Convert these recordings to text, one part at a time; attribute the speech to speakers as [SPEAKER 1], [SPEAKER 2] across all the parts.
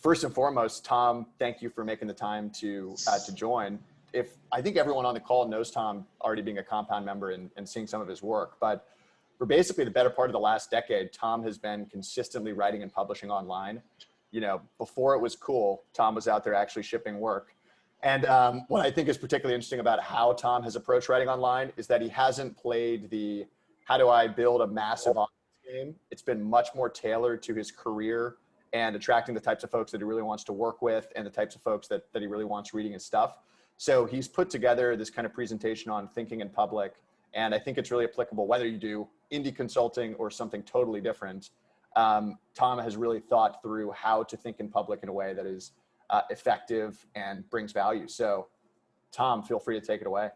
[SPEAKER 1] First and foremost, Tom, thank you for making the time to join. I think everyone on the call knows Tom already being a Compound member and seeing some of his work, but for basically the better part of the last decade, Tom has been consistently writing and publishing online. You know, before it was cool, Tom was out there actually shipping work. And what I think is particularly interesting about how Tom has approached writing online is that he hasn't played the how do I build a massive audience game. It's been much more tailored to his career and attracting the types of folks that he really wants to work with and the types of folks that he really wants reading his stuff. So he's put together this kind of presentation on thinking in public. And I think it's really applicable whether you do indie consulting or something totally different. Tom has really thought through how to think in public in a way that is effective and brings value. So Tom, feel free to take it away.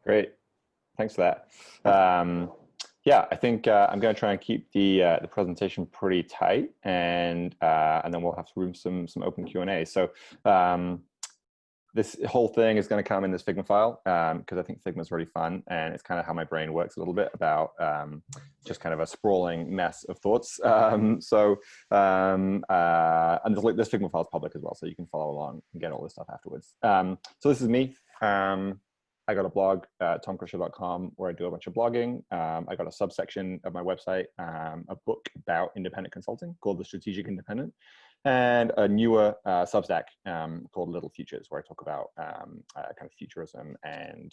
[SPEAKER 2] Great. Thanks for that. Yeah, I think I'm going to try and keep the presentation pretty tight, and then we'll have room some open Q&A. So this whole thing is going to come in this Figma file because I think Figma is really fun, and it's kind of how my brain works a little bit about just kind of a sprawling mess of thoughts. And this Figma file is public as well, so you can follow along and get all this stuff afterwards. So this is me. I got a blog, tomcritchlow.com, where I do a bunch of blogging. I got a subsection of my website, a book about independent consulting called The Strategic Independent, and a newer Substack called Little Futures, where I talk about kind of futurism and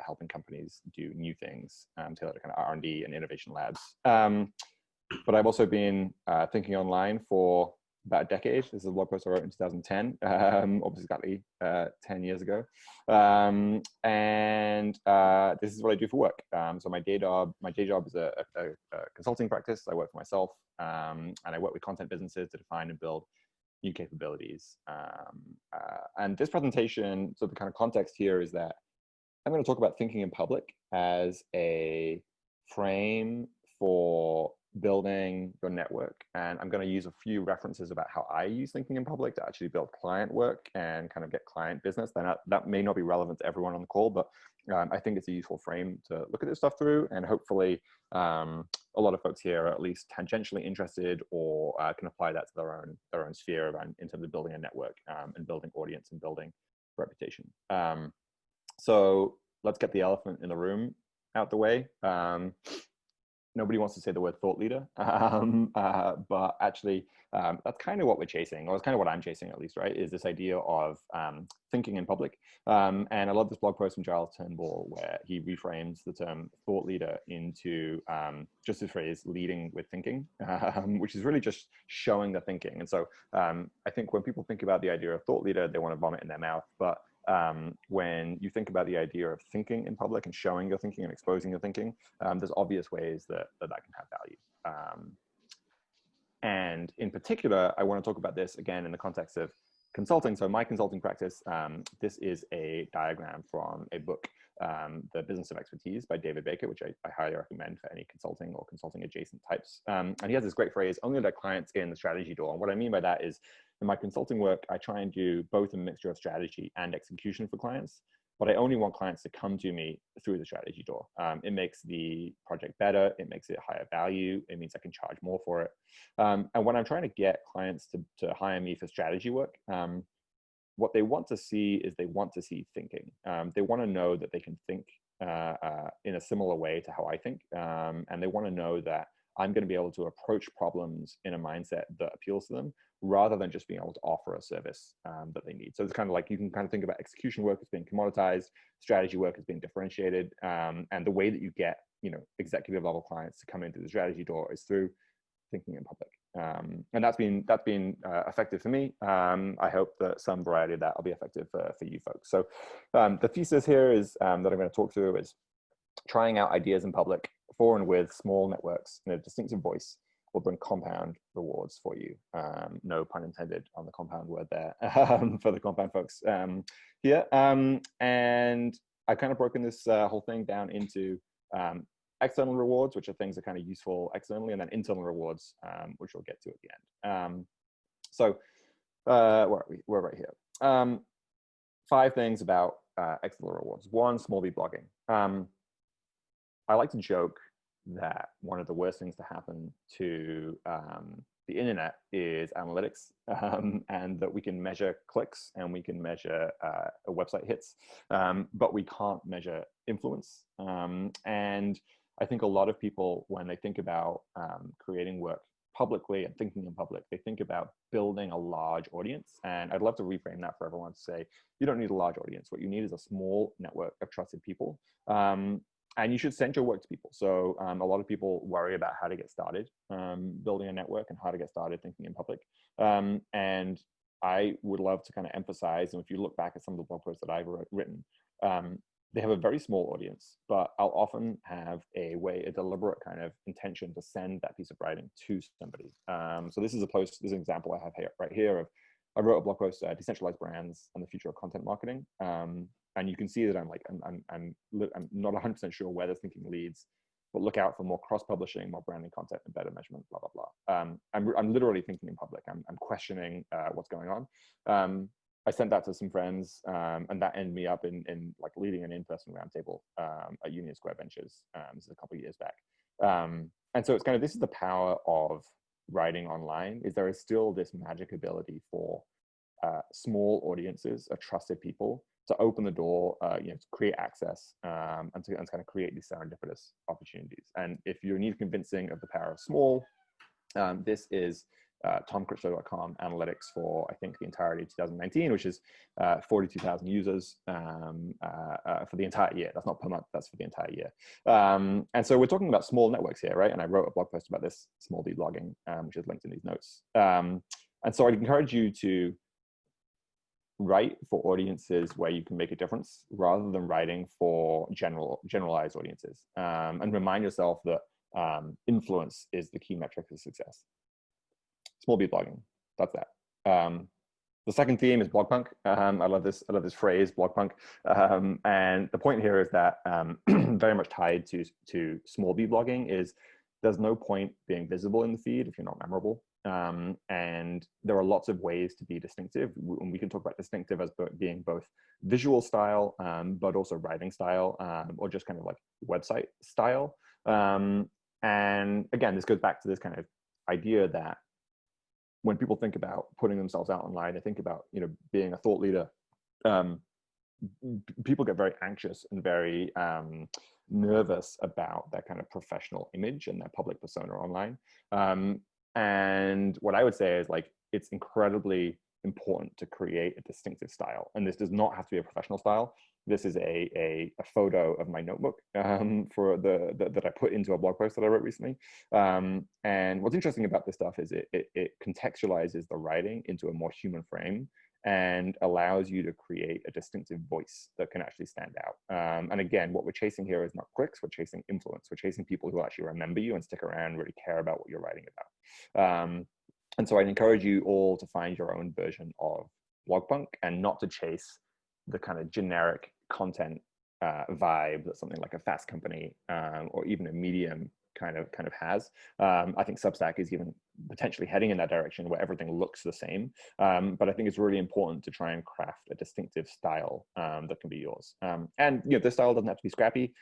[SPEAKER 2] helping companies do new things, tailored to kind of R&D and innovation labs. But I've also been thinking online for about a decade. This is a blog post I wrote in 2010, obviously exactly 10 years ago. This is what I do for work. So my day job is a consulting practice. I work for myself, and I work with content businesses to define and build new capabilities. And this presentation, so the kind of context here is that I'm going to talk about thinking in public as a frame for building your network, and I'm going to use a few references about how I use thinking in public to actually build client work and kind of get client business. That may not be relevant to everyone on the call, but I think it's a useful frame to look at this stuff through, and hopefully a lot of folks here are at least tangentially interested or can apply that to their own sphere in terms of building a network and building audience and building reputation. So let's get the elephant in the room out the way. Nobody wants to say the word thought leader, but actually that's kind of what we're chasing, or it's kind of what I'm chasing at least, right? Is this idea of thinking in public. And I love this blog post from Giles Turnbull where he reframes the term thought leader into just this phrase, leading with thinking, which is really just showing the thinking. And so I think when people think about the idea of thought leader, they want to vomit in their mouth, but when you think about the idea of thinking in public and showing your thinking and exposing your thinking, there's obvious ways that can have value. And in particular, I want to talk about this again in the context of consulting. So my consulting practice, this is a diagram from a book, The Business of Expertise by David Baker, which I highly recommend for any consulting or consulting adjacent types. And he has this great phrase, only let clients in the strategy door. And what I mean by that is in my consulting work, I try and do both a mixture of strategy and execution for clients, but I only want clients to come to me through the strategy door. It makes the project better. It makes it higher value. It means I can charge more for it. And when I'm trying to get clients to hire me for strategy work, what they want to see is they want to see thinking. They want to know that they can think in a similar way to how I think. And they want to know that I'm going to be able to approach problems in a mindset that appeals to them, rather than just being able to offer a service that they need. So it's kind of like, you can kind of think about execution work as being commoditized, strategy work as being differentiated, and the way that you get, executive level clients to come into the strategy door is through thinking in public. And that's been effective for me. I hope that some variety of that will be effective for you folks. So the thesis here is that I'm going to talk through is trying out ideas in public for and with small networks in a distinctive voice will bring compound rewards for you. No pun intended on the compound word there for the compound folks here. And I've kind of broken this whole thing down into external rewards, which are things that are kind of useful externally, and then internal rewards, which we'll get to at the end. So where are we? We're right here. 5 things about external rewards. 1, small b blogging. I like to joke that one of the worst things to happen to the internet is analytics, and that we can measure clicks and we can measure a website hits, but we can't measure influence. And I think a lot of people, when they think about creating work publicly and thinking in public, they think about building a large audience. And I'd love to reframe that for everyone to say, you don't need a large audience. What you need is a small network of trusted people. And you should send your work to people. So a lot of people worry about how to get started building a network and how to get started thinking in public. And I would love to kind of emphasize, and if you look back at some of the blog posts that I've written, they have a very small audience, but I'll often have a deliberate kind of intention to send that piece of writing to somebody. So this is this is an example I have here, right here of, I wrote a blog post, Decentralized Brands and the Future of Content Marketing. And you can see that I'm not 100% sure where this thinking leads, but look out for more cross-publishing, more branding content, and better measurement, blah, blah, blah. I'm literally thinking in public. I'm questioning what's going on. I sent that to some friends, and that ended me up in like leading an in-person roundtable at Union Square Ventures. This is a couple of years back. And so it's kind of, this is the power of writing online, is there is still this magic ability for small audiences of trusted people to open the door, to create access, and to kind of create these serendipitous opportunities. And if you need convincing of the power of small, this is tomcritchlow.com analytics for, I think, the entirety of 2019, which is 42,000 users for the entire year. That's not per month, that's for the entire year. And so we're talking about small networks here, right? And I wrote a blog post about this, small d blogging, which is linked in these notes. And so I'd encourage you to write for audiences where you can make a difference rather than writing for generalized audiences. And remind yourself that influence is the key metric of success. Small b blogging, that's that. The second theme is blog punk. I love this phrase, blog punk. And the point here is that very much tied to small b blogging is there's no point being visible in the feed if you're not memorable. And there are lots of ways to be distinctive. And we can talk about distinctive as being both visual style, but also writing style, or just kind of like website style. And again, this goes back to this kind of idea that when people think about putting themselves out online, they think about, being a thought leader. People get very anxious and very nervous about their kind of professional image and their public persona online. And what I would say is, like, it's incredibly important to create a distinctive style. And this does not have to be a professional style. This is a photo of my notebook that I put into a blog post that I wrote recently. And what's interesting about this stuff is it contextualizes the writing into a more human frame and allows you to create a distinctive voice that can actually stand out. And again, what we're chasing here is not clicks, we're chasing influence. We're chasing people who actually remember you and stick around, really care about what you're writing about. And so I'd encourage you all to find your own version of blogpunk and not to chase the kind of generic content vibe that something like a Fast Company or even a Medium kind of has. I think Substack is even potentially heading in that direction where everything looks the same. But I think it's really important to try and craft a distinctive style that can be yours. And this style doesn't have to be scrappy.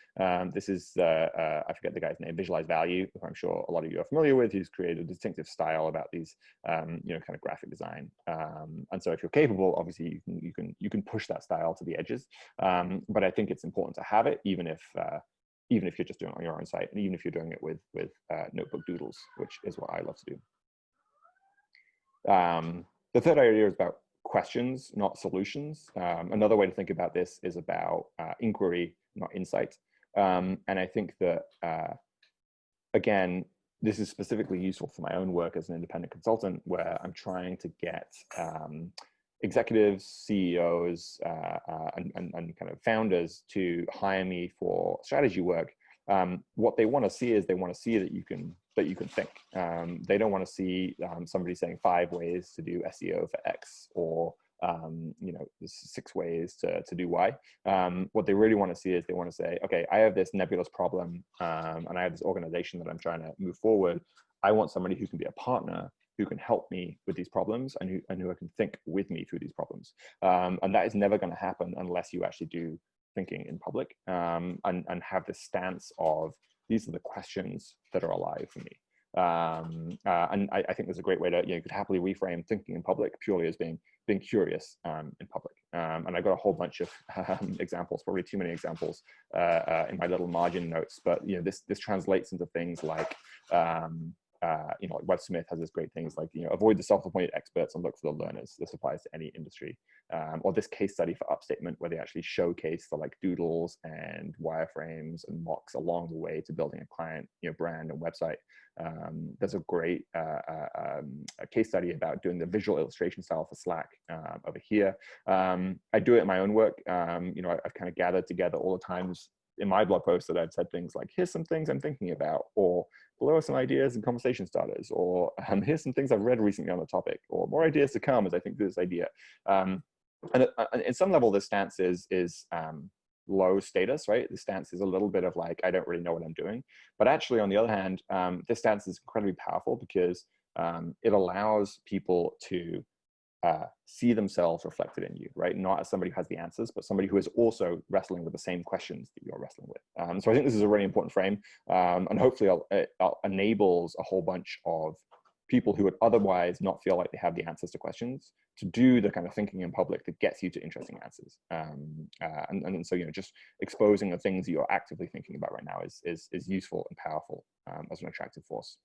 [SPEAKER 2] This is, I forget the guy's name, Visualize Value, who I'm sure a lot of you are familiar with. He's created a distinctive style about these, kind of graphic design. And so if you're capable, obviously you can push that style to the edges. But I think it's important to have it, even if you're just doing it on your own site, and even if you're doing it with notebook doodles, which is what I love to do. The third area is about questions, not solutions. Another way to think about this is about inquiry, not insight. And I think that, again, this is specifically useful for my own work as an independent consultant, where I'm trying to get executives, CEOs, and kind of founders to hire me for strategy work. What they want to see is that you can think. They don't want to see somebody saying 5 ways to do SEO for X, or 6 ways to do Y. What they really want to see is they want to say, okay, I have this nebulous problem, and I have this organization that I'm trying to move forward. I want somebody who can be a partner, who can help me with these problems, and who can think with me through these problems. And that is never going to happen unless you actually do thinking in public, and have this stance of, these are the questions that are alive for me. And I think there's a great way to, you could happily reframe thinking in public purely as being curious in public. And I got a whole bunch of examples, probably too many examples in my little margin notes. But this translates into things like like Web Smith has this great things like avoid the self-appointed experts and look for the learners. This applies to any industry. Or this case study for Upstatement, where they actually showcase the like doodles and wireframes and mocks along the way to building a client brand and website. There's a great a case study about doing the visual illustration style for Slack over here. I do it in my own work. I've kind of gathered together all the times in my blog post that I've said things like, here's some things I'm thinking about, or below are some ideas and conversation starters, or here's some things I've read recently on the topic, or more ideas to come as I think through this idea. And in some level, this stance is low status, right? The stance is a little bit of like, I don't really know what I'm doing. But actually, on the other hand, this stance is incredibly powerful because it allows people to see themselves reflected in you, right? Not as somebody who has the answers, but somebody who is also wrestling with the same questions that you're wrestling with. So I think this is a really important frame, and hopefully it enables a whole bunch of people who would otherwise not feel like they have the answers to questions to do the kind of thinking in public that gets you to interesting answers. And so just exposing the things that you're actively thinking about right now is useful and powerful as an attractive force.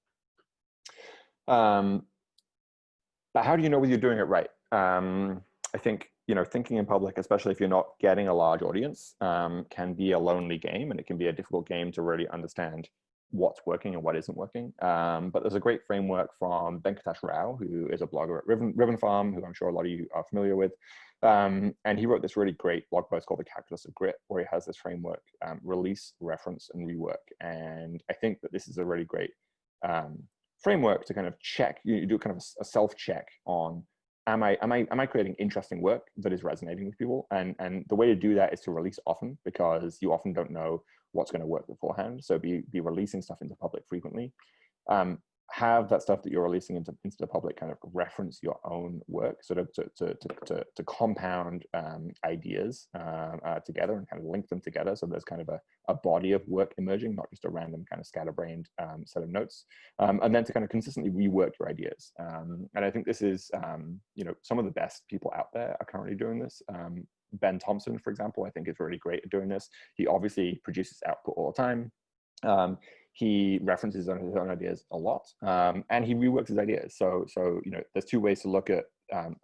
[SPEAKER 2] But how do you know whether you're doing it right? I think, thinking in public, especially if you're not getting a large audience, can be a lonely game, and it can be a difficult game to really understand what's working and what isn't working. But there's a great framework from Venkatesh Rao, who is a blogger at Ribbon Farm, who I'm sure a lot of you are familiar with. And he wrote this really great blog post called The Calculus of Grit, where he has this framework, release, reference, and rework. And I think that this is a really great framework to kind of check. You do kind of a self-check on, am I creating interesting work that is resonating with people? And the way to do that is to release often, because you often don't know what's going to work beforehand. So be releasing stuff into public frequently. Have that stuff that you're releasing into the public kind of reference your own work, sort of to compound ideas together and kind of link them together. So there's kind of a body of work emerging, not just a random kind of scatterbrained set of notes. And then to kind of consistently rework your ideas. And I think this is, some of the best people out there are currently doing this. Ben Thompson, for example, I think is really great at doing this. He obviously produces output all the time. He references his own ideas a lot, and he reworks his ideas. So there's two ways to look at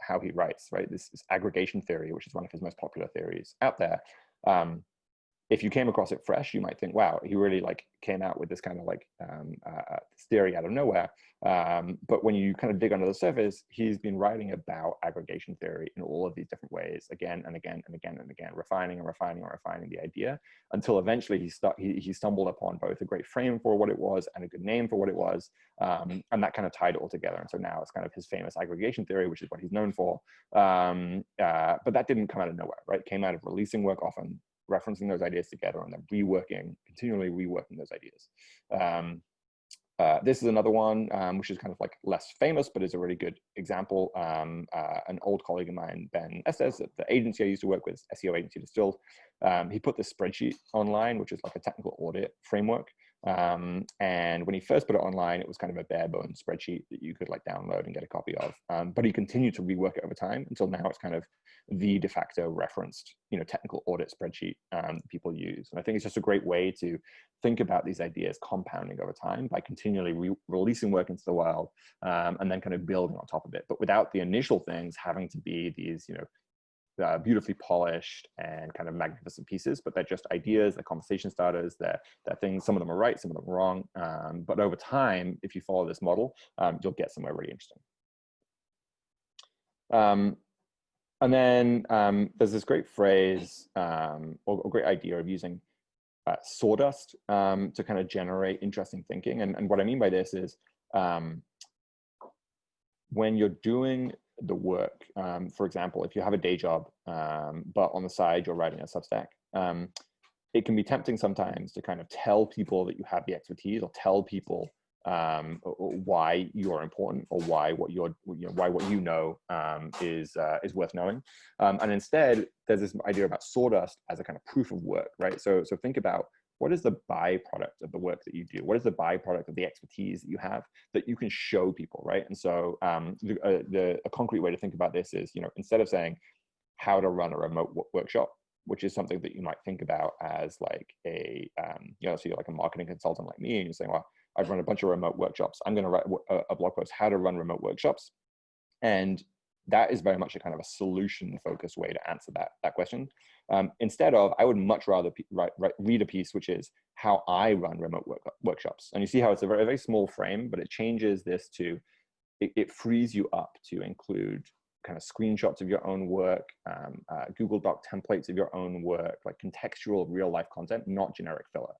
[SPEAKER 2] how he writes, right? This is aggregation theory, which is one of his most popular theories out there. If you came across it fresh, you might think, wow, he really like came out with this kind of like this theory out of nowhere. But when you kind of dig under the surface, he's been writing about aggregation theory in all of these different ways, again and again and again and again, refining and refining and refining the idea, until eventually he stumbled upon both a great frame for what it was and a good name for what it was, and that kind of tied it all together. And so now it's kind of his famous aggregation theory, which is what he's known for. But that didn't come out of nowhere, right? It came out of releasing work often, referencing those ideas together, and then continually reworking those ideas. This is another one, which is kind of like less famous, but is a really good example. An old colleague of mine, Ben Estes, at the agency I used to work with, SEO agency Distilled, he put this spreadsheet online, which is like a technical audit framework. And when he first put it online, it was kind of a bare bones spreadsheet that you could like download and get a copy of. But he continued to rework it over time until now it's kind of the de facto referenced, technical audit spreadsheet that people use. And I think it's just a great way to think about these ideas compounding over time by continually releasing work into the wild, and then kind of building on top of it. But without the initial things having to be these, beautifully polished and kind of magnificent pieces, but they're just ideas, they're conversation starters, they're things, some of them are right, some of them are wrong. But over time, if you follow this model, you'll get somewhere really interesting. And then there's this great phrase or great idea of using sawdust to kind of generate interesting thinking. And what I mean by this is when you're doing the work, for example, if you have a day job, but on the side you're writing a Substack, it can be tempting sometimes to kind of tell people that you have the expertise, or tell people why you're important, or why what you know is worth knowing. And instead, there's this idea about sawdust as a kind of proof of work, right? So think about what is the byproduct of the work that you do? What is the byproduct of the expertise that you have that you can show people, right? And so a concrete way to think about this is, instead of saying how to run a remote workshop, which is something that you might think about as like so you're like a marketing consultant like me, and you're saying, well, I've run a bunch of remote workshops. I'm going to write a blog post, how to run remote workshops. And that is very much a kind of a solution-focused way to answer that question. Instead of, I would much rather read a piece which is how I run remote workshops. And you see how it's a very, very small frame, but it changes this to, it frees you up to include kind of screenshots of your own work, Google Doc templates of your own work, like contextual real life content, not generic filler.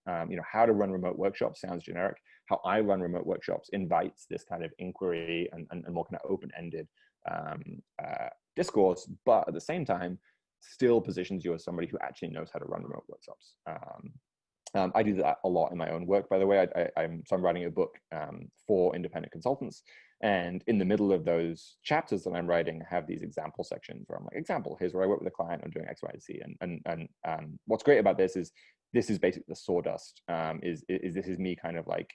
[SPEAKER 2] How to run remote workshops sounds generic. How I run remote workshops invites this kind of inquiry and more kind of open-ended discourse, but at the same time, still positions you as somebody who actually knows how to run remote workshops. I do that a lot in my own work, by the way. I'm writing a book for independent consultants. And in the middle of those chapters that I'm writing, I have these example sections where I'm like, example, here's where I work with a client, I'm doing X, Y, Z. And what's great about this is basically the sawdust, this is me kind of like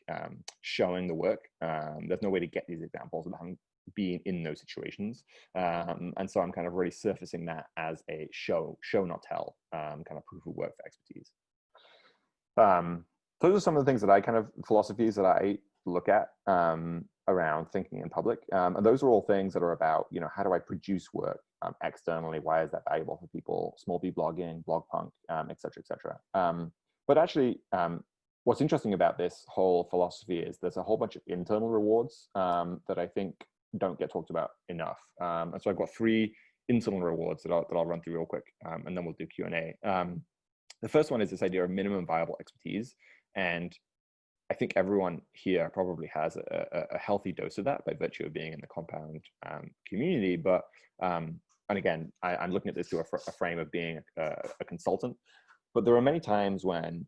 [SPEAKER 2] showing the work. There's no way to get these examples without being in those situations. And so I'm kind of really surfacing that as a show not tell, kind of proof of work for expertise. Those are some of the things that philosophies that I look at around thinking in public. And those are all things that are about, how do I produce work externally? Why is that valuable for people? Small B blogging, blogpunk, et cetera, et cetera. But actually, what's interesting about this whole philosophy is there's a whole bunch of internal rewards that I think don't get talked about enough. And so I've got 3 internal rewards that I'll run through real quick, and then we'll do Q&A. The first one is this idea of minimum viable expertise. And I think everyone here probably has a healthy dose of that by virtue of being in the compound community. But, and again, I'm looking at this through a frame of being a consultant. But there are many times when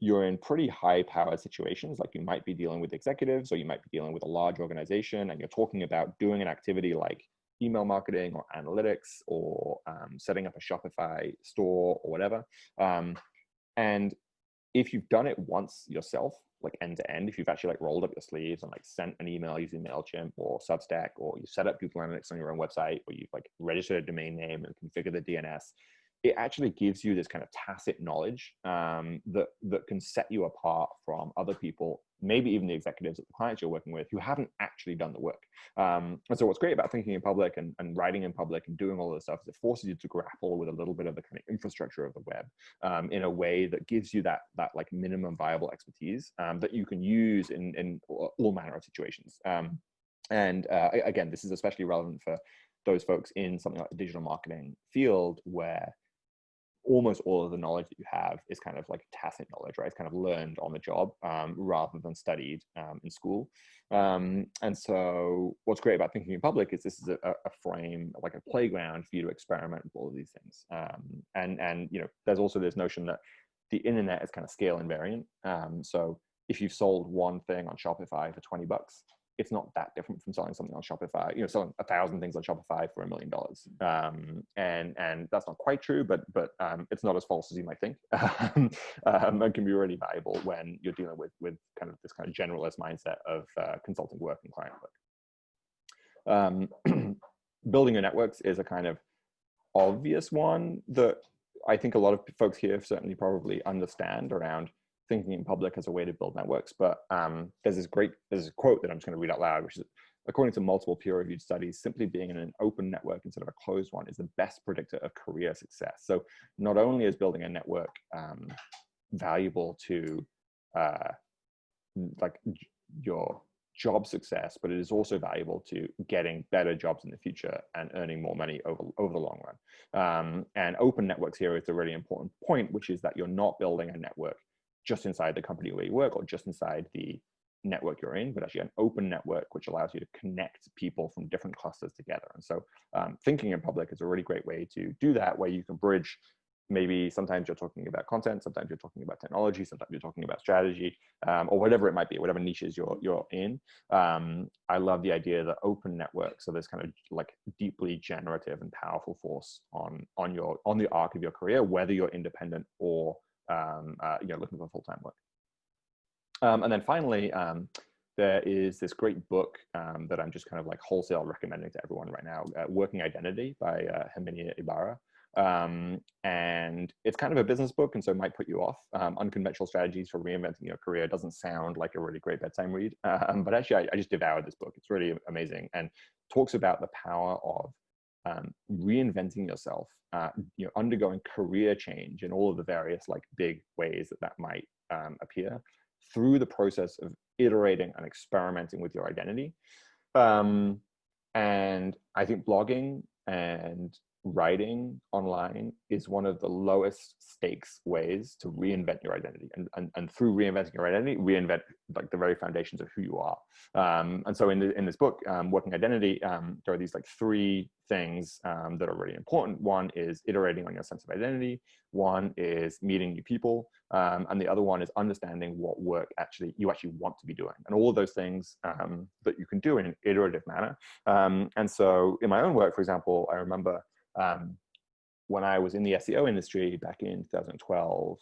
[SPEAKER 2] you're in pretty high powered situations, like you might be dealing with executives, or you might be dealing with a large organization, and you're talking about doing an activity like email marketing or analytics or setting up a Shopify store or whatever. And if you've done it once yourself, like end to end, if you've actually like rolled up your sleeves and like sent an email using MailChimp or Substack, or you set up Google Analytics on your own website, or you've like registered a domain name and configured the DNS, it actually gives you this kind of tacit knowledge that can set you apart from other people, maybe even the executives at the clients you're working with, who haven't actually done the work. And so what's great about thinking in public and writing in public and doing all this stuff is it forces you to grapple with a little bit of the kind of infrastructure of the web in a way that gives you that like minimum viable expertise that you can use in all manner of situations. Again, this is especially relevant for those folks in something like the digital marketing field, where almost all of the knowledge that you have is kind of like tacit knowledge, right? It's kind of learned on the job rather than studied in school. And so what's great about thinking in public is this is a frame, like a playground for you to experiment with all of these things. And there's also this notion that the internet is kind of scale invariant. So if you've sold one thing on Shopify for $20, it's not that different from selling something on Shopify, selling 1,000 things on Shopify for $1 million. And that's not quite true, but it's not as false as you might think. And can be really valuable when you're dealing with kind of this kind of generalist mindset of consulting work and client work. Building your networks is a kind of obvious one that I think a lot of folks here certainly probably understand around thinking in public as a way to build networks. But there's a quote that I'm just going to read out loud, which is, according to multiple peer-reviewed studies, simply being in an open network instead of a closed one is the best predictor of career success. So not only is building a network valuable to like your job success, but it is also valuable to getting better jobs in the future and earning more money over the long run. And open networks here is a really important point, which is that you're not building a network just inside the company where you work or just inside the network you're in, but actually an open network which allows you to connect people from different clusters together. And so thinking in public is a really great way to do that, where you can bridge, maybe sometimes you're talking about content, sometimes you're talking about technology, sometimes you're talking about strategy, or whatever it might be, whatever niches you're in. I love the idea that open networks are this kind of like deeply generative and powerful force on the arc of your career, whether you're independent or looking for full-time work. And then finally, there is this great book that I'm just kind of like wholesale recommending to everyone right now, Working Identity by Herminia Ibarra. And it's kind of a business book, and so it might put you off. Unconventional Strategies for Reinventing Your Career doesn't sound like a really great bedtime read, but actually I just devoured this book. It's really amazing, and talks about the power of reinventing yourself, undergoing career change in all of the various like big ways that might appear through the process of iterating and experimenting with your identity. And I think blogging and writing online is one of the lowest stakes ways to reinvent your identity, and through reinventing your identity, reinvent like the very foundations of who you are. And so in this book, Working Identity, there are these like three things that are really important. One is iterating on your sense of identity. One is meeting new people, and the other one is understanding what work you actually want to be doing, and all of those things that you can do in an iterative manner. And so in my own work, for example, I remember when I was in the SEO industry back in 2012,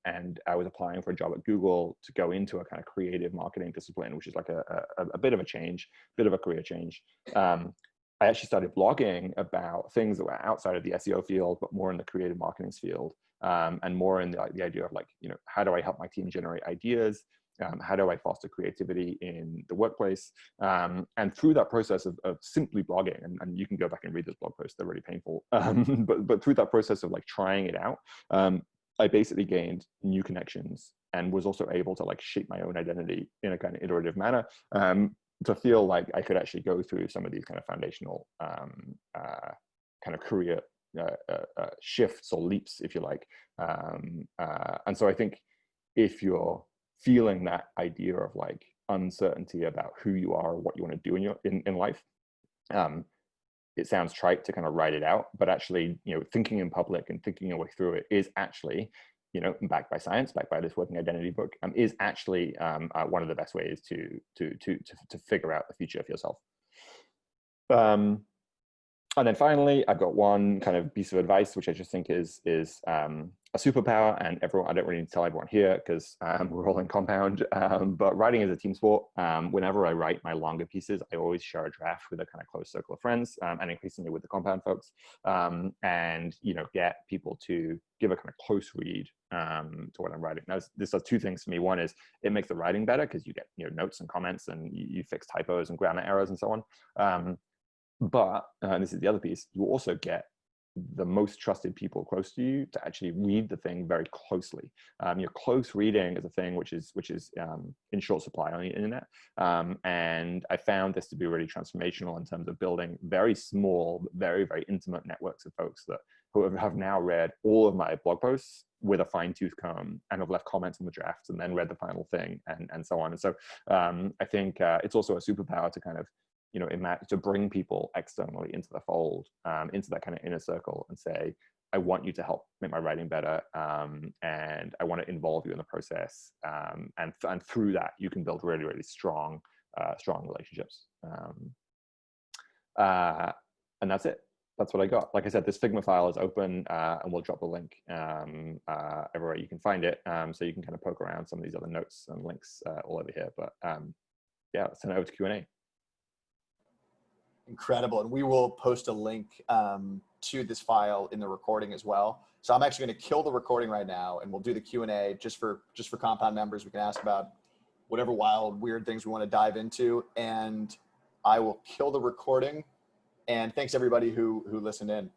[SPEAKER 2] and I was applying for a job at Google to go into a kind of creative marketing discipline, which is like a bit of a change, bit of a career change. I actually started blogging about things that were outside of the SEO field, but more in the creative marketing field, and more in the idea of like, how do I help my team generate ideas? How do I foster creativity in the workplace? And through that process of simply blogging, and you can go back and read this blog post, they're really painful. But through that process of like trying it out, I basically gained new connections and was also able to like shape my own identity in a kind of iterative manner, to feel like I could actually go through some of these kind of foundational kind of career shifts or leaps, if you like. And so I think if you're feeling that idea of like uncertainty about who you are or what you want to do in life, it sounds trite to kind of write it out, but actually, thinking in public and thinking your way through it is actually, backed by science, backed by this Working Identity book, is actually one of the best ways to figure out the future of yourself. And then finally, I've got one kind of piece of advice, which I just think is a superpower, and I don't really need to tell everyone here because we're all in compound, but writing is a team sport. Whenever I write my longer pieces, I always share a draft with a kind of close circle of friends, and increasingly with the compound folks, and get people to give a kind of close read to what I'm writing. Now, this does two things for me. One is it makes the writing better because you get notes and comments, and you fix typos and grammar errors and so on. But this is the other piece, you also get the most trusted people close to you to actually read the thing very closely. Your close reading is a thing which is in short supply on the internet. And I found this to be really transformational in terms of building very small, very, very intimate networks of folks who have now read all of my blog posts with a fine-tooth comb and have left comments on the drafts and then read the final thing and so on. And so I think it's also a superpower to kind of to bring people externally into the fold, into that kind of inner circle, and say, I want you to help make my writing better, and I want to involve you in the process. And through that, you can build really, really strong relationships. And that's it. That's what I got. Like I said, this Figma file is open, and we'll drop the link everywhere you can find it, so you can kind of poke around some of these other notes and links all over here. But yeah, let's send it over to Q&A.
[SPEAKER 1] Incredible. And we will post a link to this file in the recording as well. So I'm actually going to kill the recording right now, and we'll do the Q&A just for compound members. We can ask about whatever wild, weird things we want to dive into. And I will kill the recording. And thanks everybody who listened in.